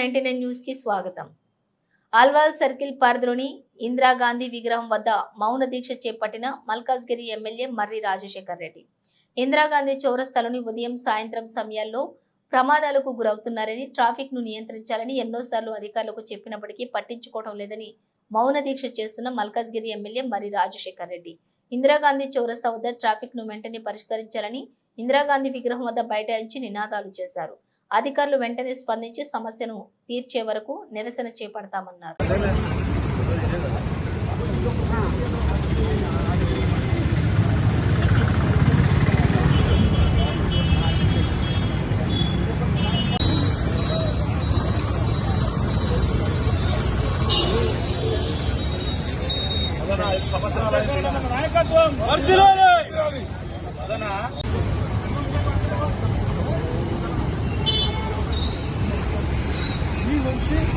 99 news కి స్వాగతం. Alwal circle పరిధిలోని ఇందిరాగాంధీ విగ్రహం వద్ద మౌన దీక్ష చేపట్టిన మల్కాజ్గిరి ఎమ్మెల్యే మర్రి రాజశేఖర్ రెడ్డి. ఇందిరాగాంధీ చౌరస్తాలోని ఉదయం సాయంత్రం సమయాల్లో ప్రమాదాలకు గురవుతున్నారని, ట్రాఫిక్ ను నియంత్రించాలని ఎన్నోసార్లు అధికారులకు చెప్పినప్పటికీ పట్టించుకోవడం లేదని మౌన దీక్ష చేస్తున్న మల్కాజ్గిరి ఎమ్మెల్యే మర్రి రాజశేఖర్ రెడ్డి ఇందిరాగాంధీ చౌరస్తా వద్ద ట్రాఫిక్ ను వెంటనే పరిష్కరించాలని ఇందిరాగాంధీ విగ్రహం వద్ద బైఠాయించి నినాదాలు చేశారు. అధికారులు వెంటనే స్పందించి సమస్యను తీర్చే వరకు నిరసన చేపడతామన్నారు.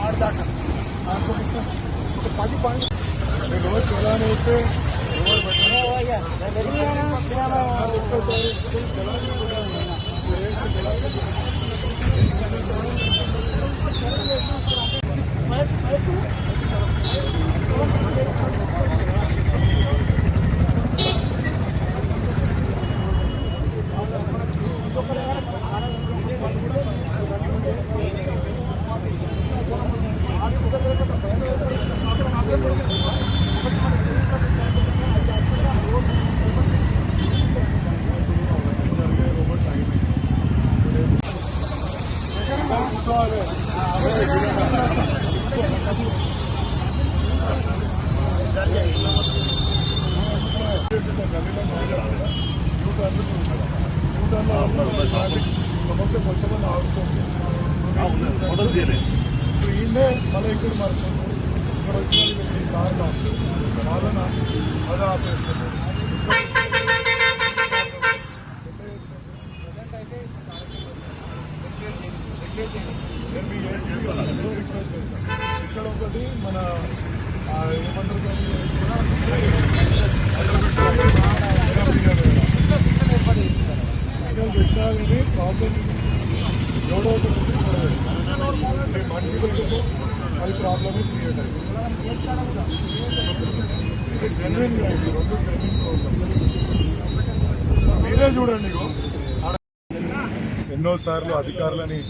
आठ आपको 10 पॉइंट रोज चलाने से సమస్య కొంచెం ఆగుతుంది. ఈయనే మళ్ళీ ఇక్కడ మారుతుంది. ఇక్కడ వచ్చిన కారణం వాళ్ళన అది ఆపేస్తుంది. ఇక్కడ ఒకటి మన ఏమంటారు పెట్టాలని ప్రాబ్లం ఎవడో మనిషి పెట్టు అది ప్రాబ్లమే క్రియేట్ అయింది. జెన్యున్గా అయింది. రెండు జెన్యున్ ప్రాబ్లమ్స్ మీరే చూడండి. ఎన్నోసార్లు అధికారులని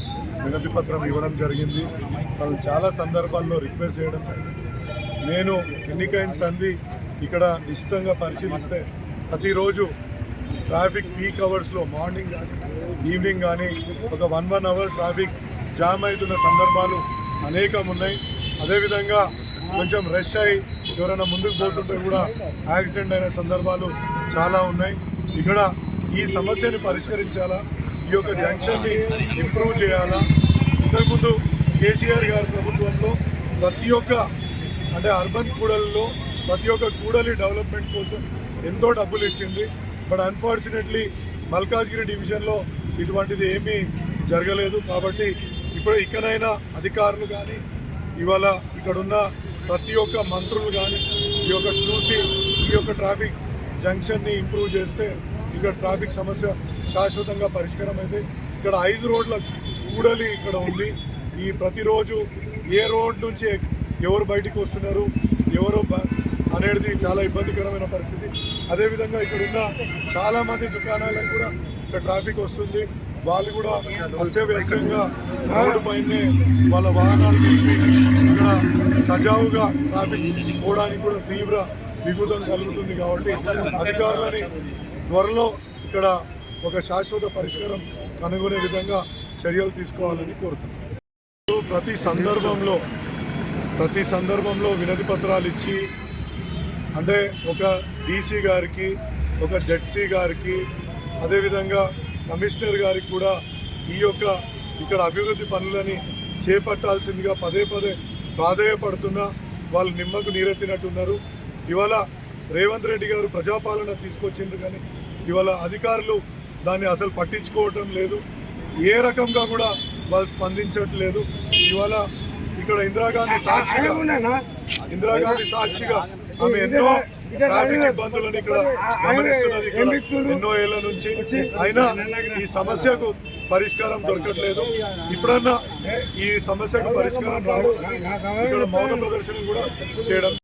వినతి పత్రం ఇవ్వడం జరిగింది. వాళ్ళు చాలా సందర్భాల్లో రిక్వెస్ట్ చేయడం జరిగింది. నేను ఎన్నికైన సంధి ఇక్కడ నిశ్చితంగా పరిశీలిస్తే ప్రతిరోజు ట్రాఫిక్ పీక్ అవర్స్లో మార్నింగ్ కానీ ఈవినింగ్ కానీ ఒక 1 అవర్ ట్రాఫిక్ జామ్ అవుతున్న సందర్భాలు అనేకం ఉన్నాయి. అదేవిధంగా కొంచెం రష్ అయ్యి ఎవరైనా ముందుకు పోతుంటే కూడా యాక్సిడెంట్ అయిన సందర్భాలు చాలా ఉన్నాయి. ఇక్కడ ఈ సమస్యని పరిష్కరించాలా, ఈ యొక్క జంక్షన్ని ఇంప్రూవ్ చేయాలా. ఇంతకుముందు కేసీఆర్ గారి ప్రభుత్వంలో ప్రతి ఒక్క అంటే అర్బన్ కూడలిలో ప్రతి ఒక్క కూడలి డెవలప్మెంట్ కోసం ఎంతో డబ్బులు ఇచ్చింది. బట్ అన్ఫార్చునేట్లీ మల్కాజ్గిరి డివిజన్లో ఇటువంటిది ఏమీ జరగలేదు. కాబట్టి ఇప్పుడు ఇకనైనా అధికారులు కానీ ఇవాళ ఇక్కడున్న ప్రతి ఒక్క మంత్రులు కానీ ఈ యొక్క చూసి ఈ యొక్క ట్రాఫిక్ జంక్షన్ని ఇంప్రూవ్ చేస్తే ఇక్కడ ట్రాఫిక్ సమస్య శాశ్వతంగా పరిష్కారం అయితే. ఇక్కడ 5 రోడ్ల కూడలి ఇక్కడ ఉంది. ఈ ప్రతిరోజు ఏ రోడ్ నుంచి ఎవరు బయటికి వస్తున్నారు ఎవరో అనేది చాలా ఇబ్బందికరమైన పరిస్థితి. అదేవిధంగా ఇక్కడ ఉన్న చాలామంది దుకాణాలకు కూడా ఇక్కడ ట్రాఫిక్ వస్తుంది. వాళ్ళు కూడా అస్తవ్యస్తంగా రోడ్డు పైనే వాళ్ళ వాహనాలు ఇక్కడ సజావుగా ట్రాఫిక్ పోవడానికి కూడా తీవ్ర విఘాతం కలుగుతుంది. కాబట్టి అధికారులని త్వరలో ఇక్కడ ఒక శాశ్వత పరిష్కారం కనుగొనే విధంగా చర్యలు తీసుకోవాలని కోరుతున్నాను. ప్రతి సందర్భంలో వినతి పత్రాలు ఇచ్చి అంటే ఒక డీసీ గారికి, ఒక జెడ్సీ గారికి, అదేవిధంగా కమిషనర్ గారికి కూడా ఈ యొక్క ఇక్కడ అభివృద్ధి పనులని చేపట్టాల్సిందిగా పదే ప్రాధేయపడుతున్నా వాళ్ళు నిమ్మకు నీరెత్తినట్టున్నారు. ఇవాళ రేవంత్ రెడ్డి గారు ప్రజాపాలన తీసుకొచ్చిండ్రు కానీ ఇవాళ అధికారులు దాన్ని అసలు పట్టించుకోవటం లేదు. ఏ రకంగా కూడా వాళ్ళు స్పందించట్లేదు. ఇవాళ ఇక్కడ ఇందిరాగాంధీ సాక్షిగా ఆమె ఎన్నో ట్రాఫిక్ ఇబ్బందులను ఇక్కడ గమనిస్తున్నది ఇక్కడ ఎన్నో ఏళ్ల నుంచి. అయినా ఈ సమస్యకు పరిష్కారం దొరకట్లేదు. ఇప్పుడన్నా ఈ సమస్యకు పరిష్కారం రావాలని ఇక్కడ మౌన ప్రదర్శన కూడా చేయడం